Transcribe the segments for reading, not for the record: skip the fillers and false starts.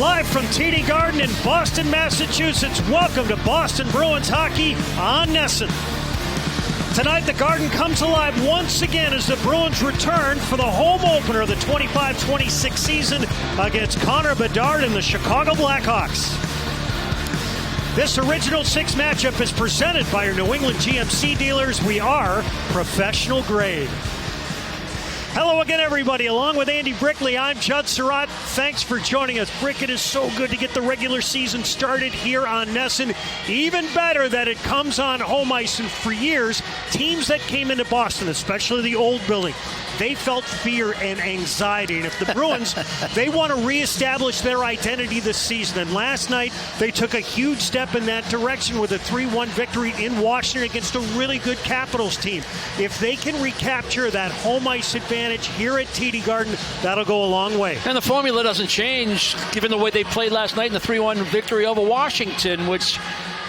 Live from TD Garden in Boston, Massachusetts, welcome to Boston Bruins hockey on NESN. Tonight, the Garden comes alive once again as the Bruins return for the home opener of the 25-26 season against Connor Bedard and the Chicago Blackhawks. This Original Six matchup is presented by your New England GMC dealers. We are professional grade. Hello again, everybody. Along with Andy Brickley, I'm Judd Surratt. Thanks for joining us. Brick, it is so good to get the regular season started here on NESN. Even better that it comes on home ice. And for years, teams that came into Boston, especially the old building, they felt fear and anxiety. And if the Bruins, they want to reestablish their identity this season. And last night, they took a huge step in that direction with a 3-1 victory in Washington against a really good Capitals team. If they can recapture that home ice advantage here at TD Garden, that'll go a long way. And the formula doesn't change given the way they played last night in the 3-1 victory over Washington, which,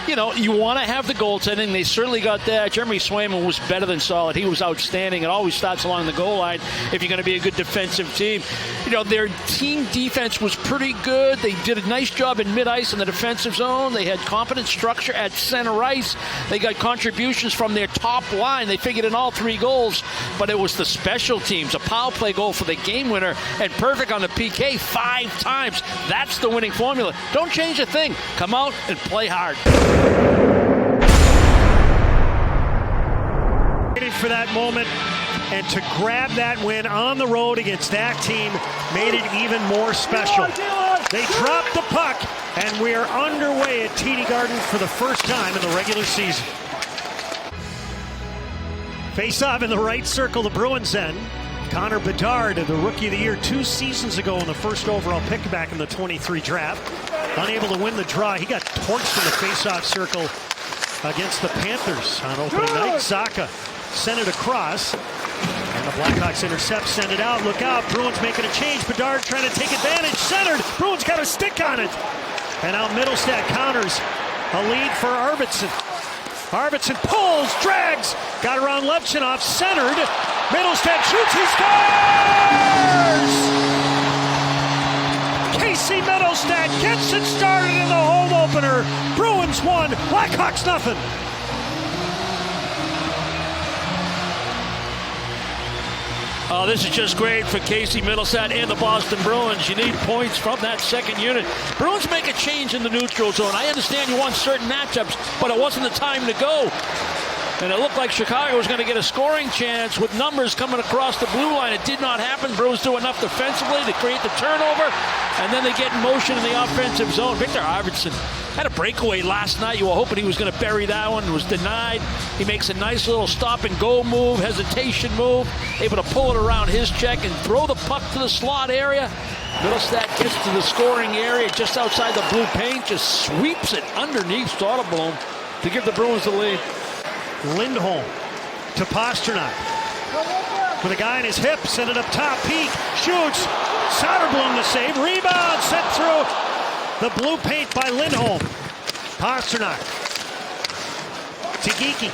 you know, you want to have the goaltending. They certainly got that. Jeremy Swayman was better than solid. He was outstanding. It always starts along the goal line if you're going to be a good defensive team. You know, their team defense was pretty good. They did a nice job in mid-ice in the defensive zone. They had competent structure at center ice. They got contributions from their top line. They figured in all 3 goals, but it was the special teams. A power play goal for the game winner and perfect on the PK 5 times. That's the winning formula. Don't change a thing. Come out and play hard. Waited for that moment, and to grab that win on the road against that team made it even more special. They dropped the puck, and we are underway at TD Garden for the first time in the regular season. Face-off in the right circle, the Bruins end. Connor Bedard, the Rookie of the Year 2 seasons ago in the first overall pick back in the 23 draft. Unable to win the draw. He got torched in the face-off circle against the Panthers on opening night. Zaka sent it across, and the Blackhawks intercept, send it out. Look out, Bruins making a change. Bedard trying to take advantage, centered. Bruins got a stick on it. And now Middlestat counters a lead for Arvidsson. Arvidsson pulls, drags, got around Levchinov, centered. Middlestat shoots, he scores! Casey Middlestat gets it started in the home opener. Bruins 1, Blackhawks nothing. Oh, this is just great for Casey Middlestat and the Boston Bruins. You need points from that second unit. Bruins make a change in the neutral zone. I understand you want certain matchups, but it wasn't the time to go. And it looked like Chicago was going to get a scoring chance with numbers coming across the blue line. It did not happen. Bruins do enough defensively to create the turnover, and then they get in motion in the offensive zone. Victor Arvidsson had a breakaway last night. You were hoping he was going to bury that one. It was denied. He makes a nice little stop-and-go move, hesitation move, able to pull it around his check and throw the puck to the slot area. Middlestat gets to the scoring area just outside the blue paint, just sweeps it underneath Soderblom to give the Bruins the lead. Lindholm to Pasternak. With a guy in his hip, send it up top, peek, shoots. Soderblom the save, rebound, sent through the blue paint by Lindholm. Pasternak to Geekie.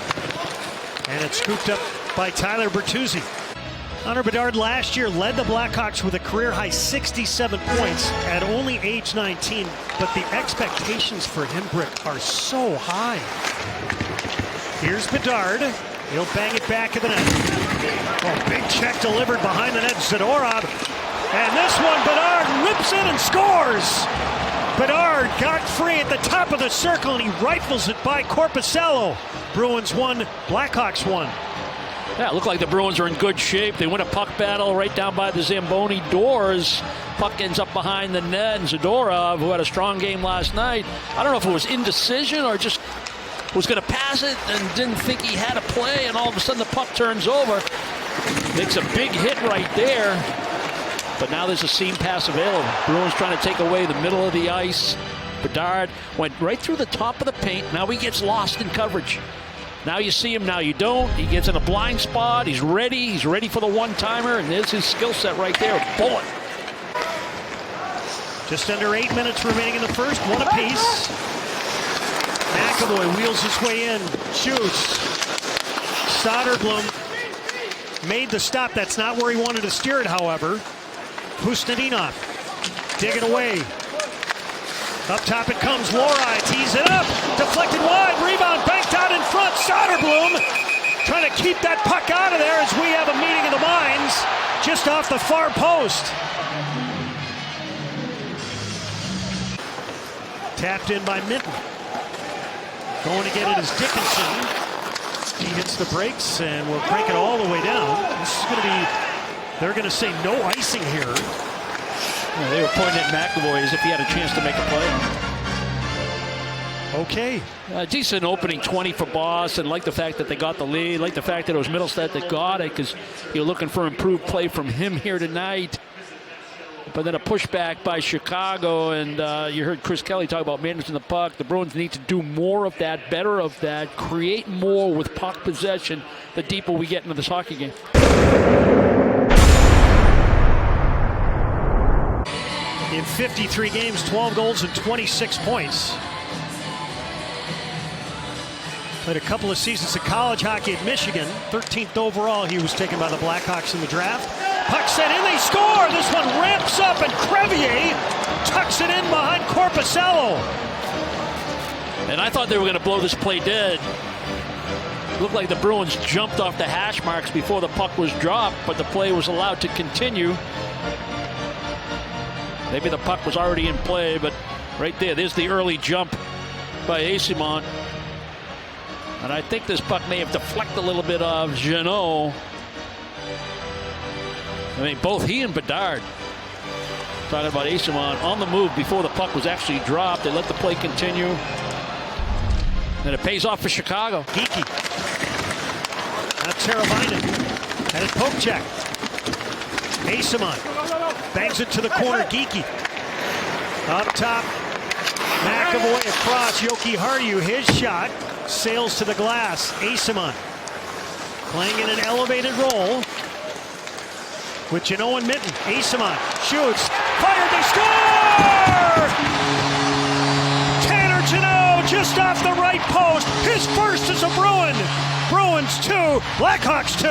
And it's scooped up by Tyler Bertuzzi. Connor Bedard last year led the Blackhawks with a career-high 67 points at only age 19. But the expectations for him, Brick, are so high. Here's Bedard. He'll bang it back at the net. Oh, big check delivered behind the net. Zadorov. And this one, Bedard rips in and scores. Bedard got free at the top of the circle, and he rifles it by Korpisalo. Bruins 1, Blackhawks 1. Yeah, it looked like the Bruins are in good shape. They win a puck battle right down by the Zamboni doors. Puck ends up behind the net, and Zadorov, who had a strong game last night, I don't know if it was indecision or just was going to pass it and didn't think he had a play, and all of a sudden the puck turns over. Makes a big hit right there. But now there's a seam pass available. Bruins trying to take away the middle of the ice. Bedard went right through the top of the paint. Now he gets lost in coverage. Now you see him, now you don't. He gets in a blind spot. He's ready. He's ready for the one-timer, and there's his skill set right there. Bullet. Just under 8 minutes remaining in the first. One apiece. McAvoy wheels his way in. Shoots. Soderblom made the stop. That's not where he wanted to steer it, however. Pustinov digging away. Up top it comes. Lori tees it up. Deflected wide. Rebound banked out in front. Soderblom trying to keep that puck out of there as we have a meeting of the minds just off the far post. Tapped in by Minton. Going to get it is Dickinson. He hits the brakes and will break it all the way down. This is going to be, they're going to say no icing here. Yeah, they were pointing at McAvoy as if he had a chance to make a play. Okay. A decent opening 20 for Boston. Like the fact that they got the lead. Like the fact that it was Middlestat that got it, because you're looking for improved play from him here tonight. But then a pushback by Chicago, and you heard Chris Kelly talk about managing the puck. The Bruins need to do more of that, better of that, create more with puck possession the deeper we get into this hockey game. In 53 games, 12 goals and 26 points. Played a couple of seasons of college hockey at Michigan. 13th overall, he was taken by the Blackhawks in the draft. Puck sent in, they score! This one ramps up, and Crevier tucks it in behind Korpisalo. And I thought they were going to blow this play dead. Looked like the Bruins jumped off the hash marks before the puck was dropped, but the play was allowed to continue. Maybe the puck was already in play, but right there's the early jump by Eyssimont. And I think this puck may have deflected a little bit of Jeannot. I mean, both he and Bedard, talking about Eyssimont, on the move before the puck was actually dropped. They let the play continue. And it pays off for Chicago. Geeky. Now Teravainen. And it's poke check. Eyssimont bangs it to the corner. Geeky. Up top. McAvoy across. Yoki Harju. His shot sails to the glass. Eyssimont playing in an elevated role with Jeannot and Minton. Eyssimont shoots. Fired. They score! Tanner Jeannot just off the right post. His first as a Bruin. Bruins 2, Blackhawks 2.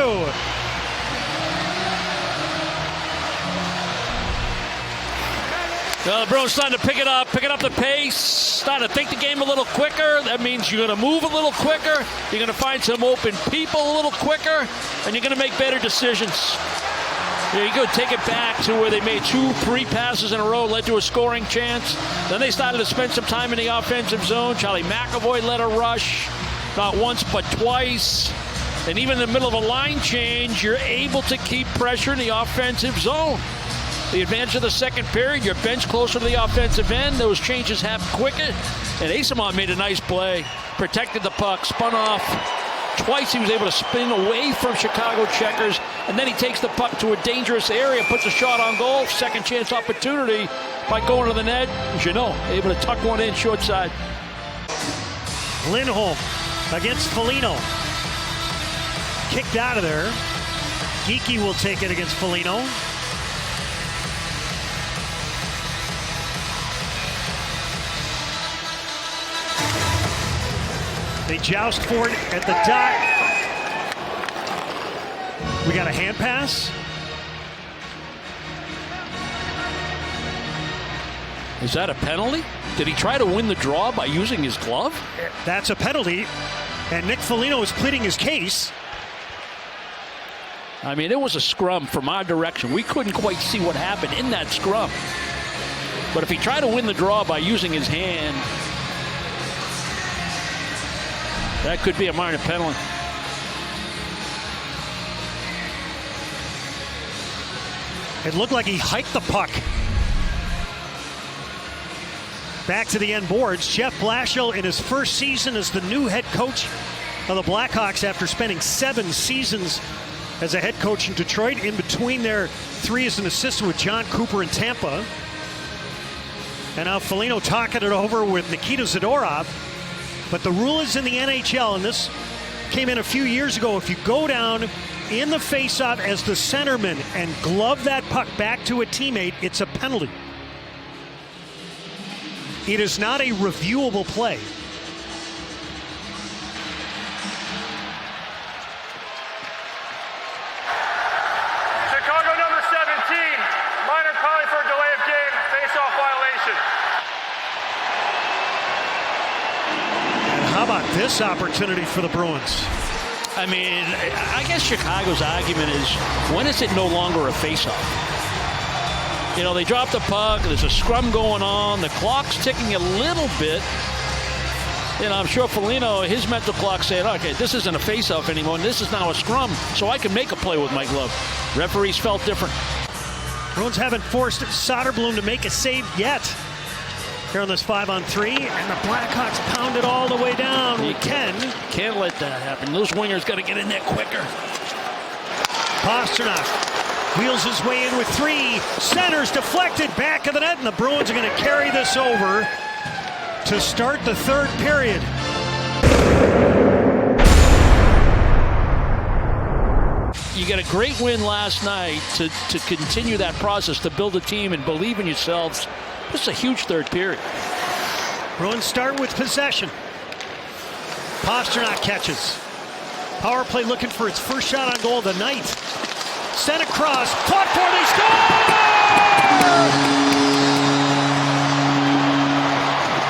The Bruins starting to pick it up the pace, starting to think the game a little quicker. That means you're going to move a little quicker. You're going to find some open people a little quicker, and you're going to make better decisions. There you go, take it back to where they made 2-3 passes in a row, led to a scoring chance. Then they started to spend some time in the offensive zone. Charlie McAvoy led a rush, not once but twice. And even in the middle of a line change, you're able to keep pressure in the offensive zone. The advantage of the second period, your bench closer to the offensive end. Those changes happen quicker. And Eyssimont made a nice play, protected the puck, spun off. Twice he was able to spin away from Chicago checkers, and then he takes the puck to a dangerous area, puts a shot on goal, second chance opportunity by going to the net. Jeannot able to tuck one in short side. Lindholm against Foligno. Kicked out of there. Geeky will take it against Foligno. They joust for it at the dot. We got a hand pass. Is that a penalty? Did he try to win the draw by using his glove? That's a penalty, and Nick Foligno is pleading his case. I mean, it was a scrum from our direction. We couldn't quite see what happened in that scrum. But if he tried to win the draw by using his hand, that could be a minor penalty. It looked like he hiked the puck back to the end boards. Jeff Blashill in his first season as the new head coach of the Blackhawks after spending 7 seasons as a head coach in Detroit. In between there, 3 as an assistant with John Cooper in Tampa. And now Foligno talking it over with Nikita Zadorov. But the rule is in the NHL, and this came in a few years ago. If you go down in the faceoff as the centerman and glove that puck back to a teammate, it's a penalty. It is not a reviewable play. Chicago number 17, minor penalty for delay of game, face-off violation. this opportunity for the Bruins? I mean, I guess Chicago's argument is, when is it no longer a face-off? You know, they drop the puck, there's a scrum going on, the clock's ticking a little bit. You know, I'm sure Foligno, his mental clock saying, okay, this isn't a face-off anymore, and this is now a scrum, so I can make a play with my glove. Referees felt different. Bruins haven't forced Soderblom to make a save yet here on this 5-on-3, and the Blackhawks pound it all the way down. You can't let that happen. Those wingers got to get in there quicker. Pasternak wheels his way in with 3. Centers deflected back of the net, and the Bruins are going to carry this over to start the third period. You got a great win last night to continue that process, to build a team and believe in yourselves. This is a huge third period. Bruins start with possession. Pasternak catches. Power play looking for its first shot on goal of the night. Sent across, fought for, they score!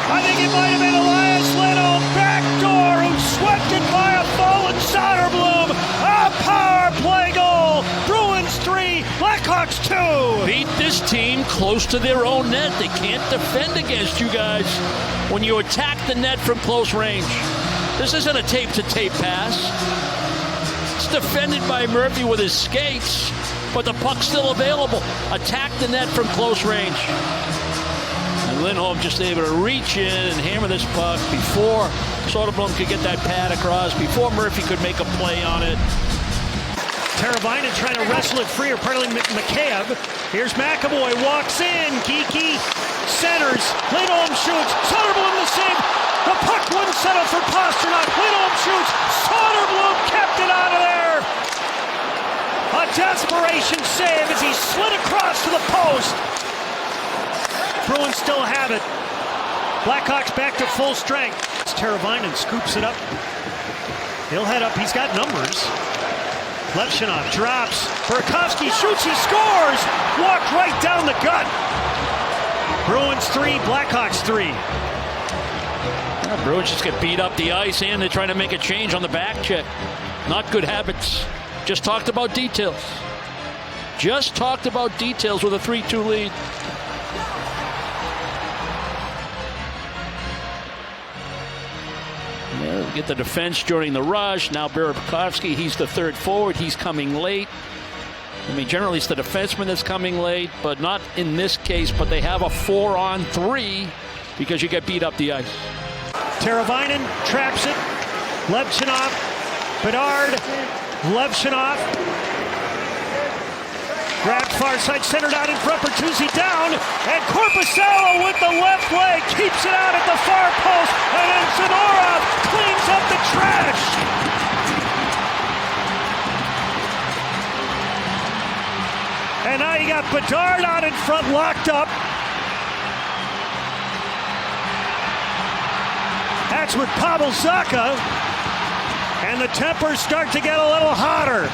I think it might have been Elias Leno, backdoor, who swept it by a fallen Soderblom. A power play goal. Bruins 3, Blackhawks 2. Beat this team close to their own net. They can't defend against you guys when you attack the net from close range. This isn't a tape-to-tape pass. It's defended by Murphy with his skates, but the puck's still available. Attack the net from close range. And Lindholm just able to reach in and hammer this puck before Soderblom could get that pad across, before Murphy could make a play on it. Teravainen trying to wrestle it free, or partly Mikheyev. Here's McAvoy, walks in, Geeky centers, Lindholm shoots, Soderblom the save. The puck wouldn't settle for Pasternak. Lindholm shoots, Soderblom kept it out of there. A desperation save as he slid across to the post. Bruins still have it. Blackhawks back to full strength. Teravainen scoops it up. He'll head up, he's got numbers. Levchinov drops. Burakovsky shoots, he scores! Walked right down the gut. Bruins 3, Blackhawks 3. Bruins just get beat up the ice, and they're trying to make a change on the back check. Not good habits. Just talked about details. Just talked about details with a 3-2 lead. Yeah, get the defense during the rush. Now Burakovsky, he's the third forward. He's coming late. I mean, generally it's the defenseman that's coming late, but not in this case. But they have a 4-on-3 because you get beat up the ice. Teravainen traps it. Levchinov, Bedard, Levchinov. Grabbed far side, centered out in front, Bertuzzi down, and Korpisalo with the left leg keeps it out at the far post, and then Zadorov cleans up the trash. And now you got Bedard out in front, locked up. That's with Pavel Zacha, and the tempers start to get a little hotter.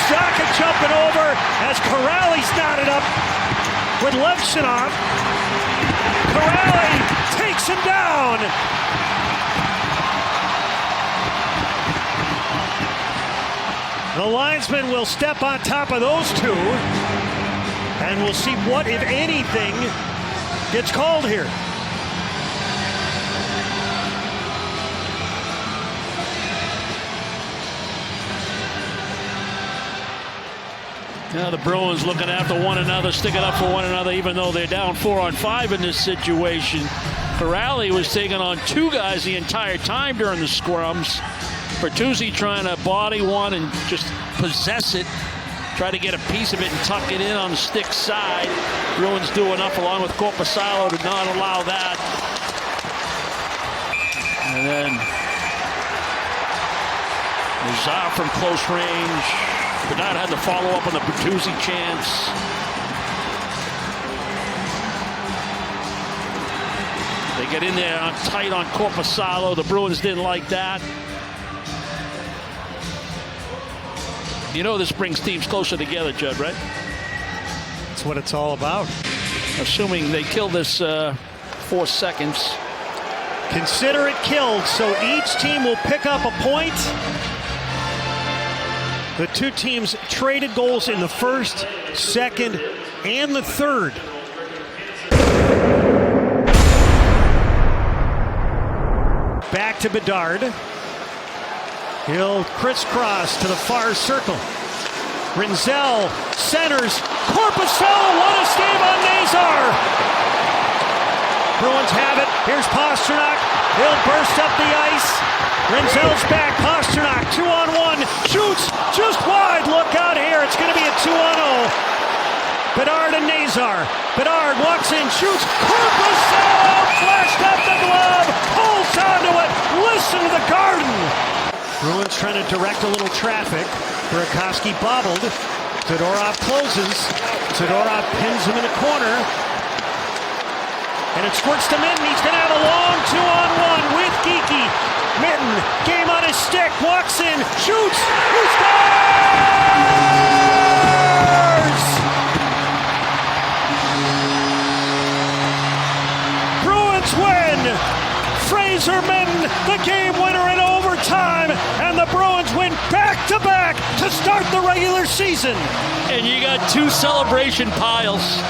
Zacha jumping over as Corrali's knotted up with Levchinov. Corrali takes him down. The linesman will step on top of those two, and we'll see what, if anything, gets called here. Now the Bruins looking after one another, sticking up for one another, even though they're down 4-on-5 in this situation. Corrali was taking on 2 guys the entire time during the scrums. Bertuzzi trying to body one and just possess it. Try to get a piece of it and tuck it in on the stick side. Bruins do enough along with Korpisalo to not allow that. And then Lazar from close range. Bernard had to follow up on the Bertuzzi chance. They get in there tight on Korpisalo. The Bruins didn't like that. You know this brings teams closer together, Judd, right? That's what it's all about. Assuming they kill this 4 seconds. Consider it killed, so each team will pick up a point. The two teams traded goals in the first, second, and the third. Back to Bedard. He'll crisscross to the far circle. Rinzel centers. Korpisalo, what a save on Nazar! Bruins have it. Here's Pastrnak. He'll burst up the ice. Rinzel's back. Pastrnak, 2-on-1. Shoots just wide. Look out here. It's going to be a 2-on-0. Bedard and Nazar. Bedard walks in, shoots. Korpisalo flashed up the glove. Holds onto it. Listen to the Garden. Bruins trying to direct a little traffic. Burakovsky bobbled. Zadorov closes. Zadorov pins him in a corner. And it squirts to Mitten. He's going to have a long 2-on-1 with Geekie. Mitten, game on his stick, walks in, shoots, he scores! Bruins win! Fraser Mitten, the game winner in overtime, and the Bruins win back-to-back to start the regular season. And you got 2 celebration piles.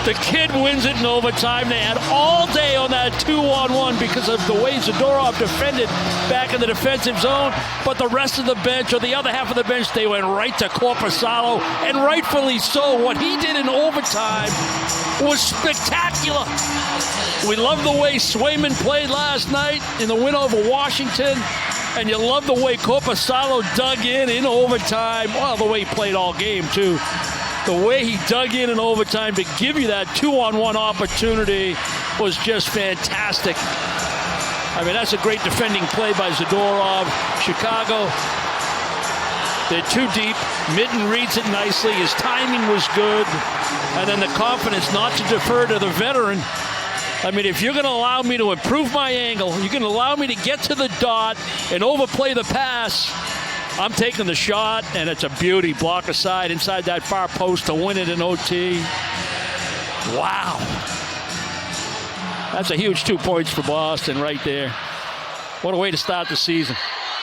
The kid wins it in overtime. They had all day on that 2-on-1 because of the way Zadorov defended back in the defensive zone. But the rest of the bench, or the other half of the bench, they went right to Korpisalo, and rightfully so. What he did in overtime was spectacular. We love the way Swayman played last night in the win over Washington. And you love the way Korpisalo dug in overtime. Well, the way he played all game, too. The way he dug in overtime to give you that 2-on-1 opportunity was just fantastic. I mean, that's a great defending play by Zadorov. Chicago, they're too deep. Mitten reads it nicely. His timing was good. And then the confidence not to defer to the veteran. I mean, if you're going to allow me to improve my angle, you're going to allow me to get to the dot and overplay the pass, I'm taking the shot, and it's a beauty. Block aside inside that far post to win it in OT. Wow. That's a huge 2 points for Boston right there. What a way to start the season.